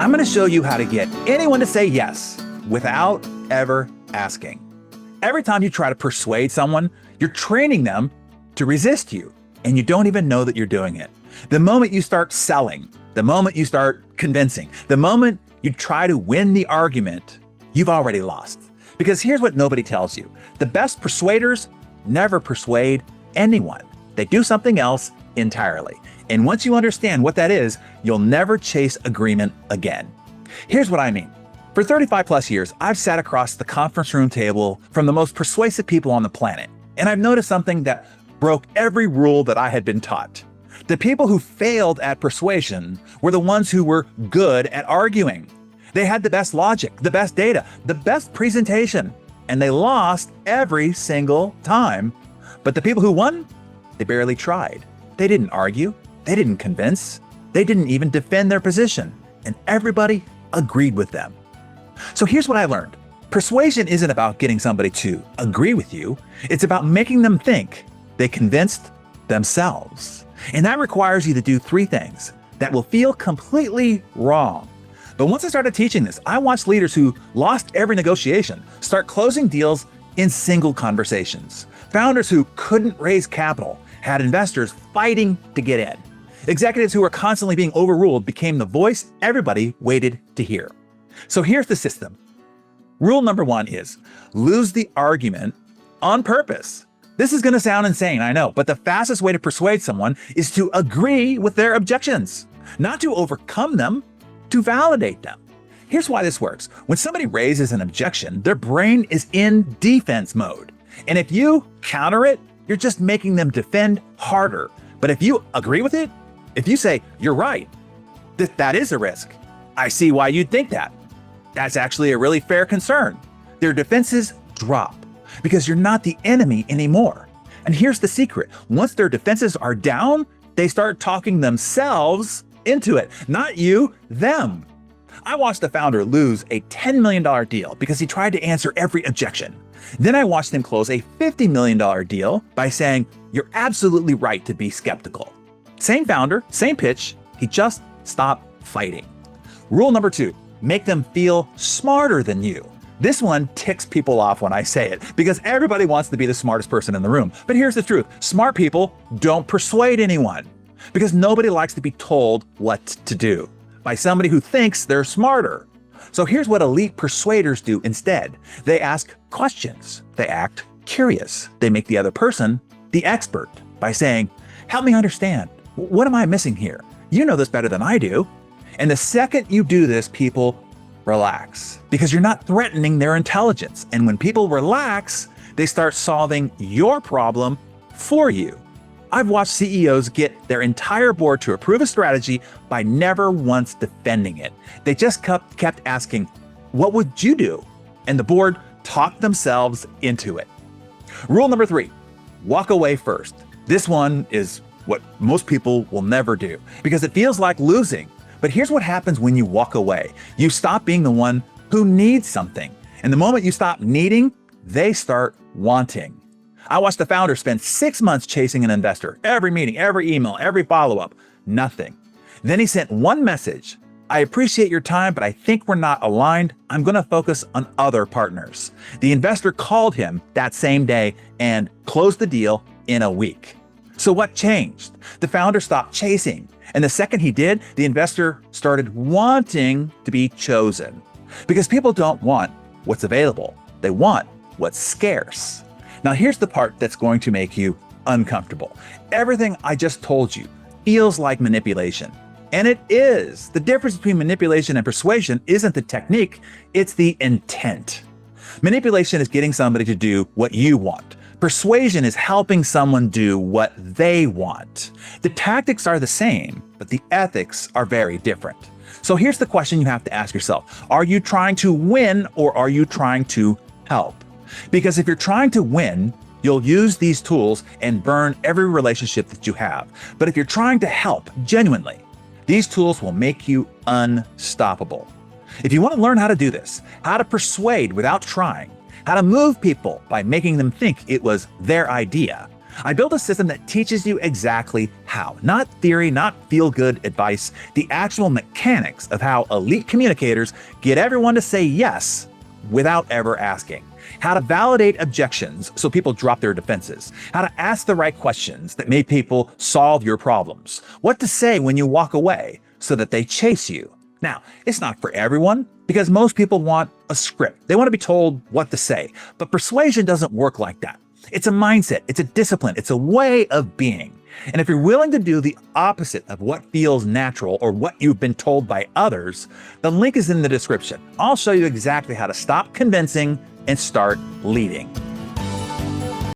I'm going to show you how to get anyone to say yes without ever asking. Every time you try to persuade someone, you're training them to resist you, and you don't even know that you're doing it. The moment you start selling, the moment you start convincing, the moment you try to win the argument, you've already lost. Because here's what nobody tells you. The best persuaders never persuade anyone. They do something else entirely. And once you understand what that is, you'll never chase agreement again. Here's what I mean. For 35 plus years, I've sat across the conference room table from the most persuasive people on the planet. And I've noticed something that broke every rule that I had been taught. The people who failed at persuasion were the ones who were good at arguing. They had the best logic, the best data, the best presentation, and they lost every single time. But the people who won, they barely tried. They didn't argue. They didn't convince. They didn't even defend their position. And everybody agreed with them. So here's what I learned. Persuasion isn't about getting somebody to agree with you. It's about making them think they convinced themselves. And that requires you to do three things that will feel completely wrong. But once I started teaching this, I watched leaders who lost every negotiation start closing deals in single conversations. Founders who couldn't raise capital had investors fighting to get in. Executives who were constantly being overruled became the voice everybody waited to hear. So here's the system. Rule number one is lose the argument on purpose. This is going to sound insane, I know, but the fastest way to persuade someone is to agree with their objections, not to overcome them, to validate them. Here's why this works. When somebody raises an objection, their brain is in defense mode. And if you counter it, you're just making them defend harder. But if you agree with it, if you say, you're right, that is a risk. I see why you'd think that. That's actually a really fair concern. Their defenses drop because you're not the enemy anymore. And here's the secret. Once their defenses are down, they start talking themselves into it. Not you, them. I watched a founder lose a $10 million deal because he tried to answer every objection. Then I watched him close a $50 million deal by saying, you're absolutely right to be skeptical. Same founder, same pitch, he just stopped fighting. Rule number two, make them feel smarter than you. This one ticks people off when I say it because everybody wants to be the smartest person in the room. But here's the truth. Smart people don't persuade anyone because nobody likes to be told what to do by somebody who thinks they're smarter. So here's what elite persuaders do instead. They ask questions. They act curious. They make the other person the expert by saying, help me understand. What am I missing here? You know this better than I do. And the second you do this, people relax because you're not threatening their intelligence. And when people relax, they start solving your problem for you. I've watched CEOs get their entire board to approve a strategy by never once defending it. They just kept asking, what would you do? And the board talked themselves into it. Rule number three, walk away first. This one is what most people will never do because it feels like losing. But here's what happens when you walk away. You stop being the one who needs something. And the moment you stop needing, they start wanting. I watched the founder spend 6 months chasing an investor. Every meeting, every email, every follow-up, nothing. Then he sent one message. I appreciate your time, but I think we're not aligned. I'm going to focus on other partners. The investor called him that same day and closed the deal in a week. So what changed? The founder stopped chasing. And the second he did, the investor started wanting to be chosen. Because people don't want what's available. They want what's scarce. Now here's the part that's going to make you uncomfortable. Everything I just told you feels like manipulation. And it is. The difference between manipulation and persuasion isn't the technique, it's the intent. Manipulation is getting somebody to do what you want. Persuasion is helping someone do what they want. The tactics are the same, but the ethics are very different. So here's the question you have to ask yourself. Are you trying to win or are you trying to help? Because if you're trying to win, you'll use these tools and burn every relationship that you have. But if you're trying to help genuinely, these tools will make you unstoppable. If you want to learn how to do this, how to persuade without trying, how to move people by making them think it was their idea, I built a system that teaches you exactly how, not theory, not feel-good advice, the actual mechanics of how elite communicators get everyone to say yes without ever asking. How to validate objections so people drop their defenses. How to ask the right questions that make people solve your problems. What to say when you walk away so that they chase you. Now, it's not for everyone because most people want a script. They want to be told what to say. But persuasion doesn't work like that. It's a mindset, it's a discipline, it's a way of being. And if you're willing to do the opposite of what feels natural or what you've been told by others, the link is in the description. I'll show you exactly how to stop convincing and start leading.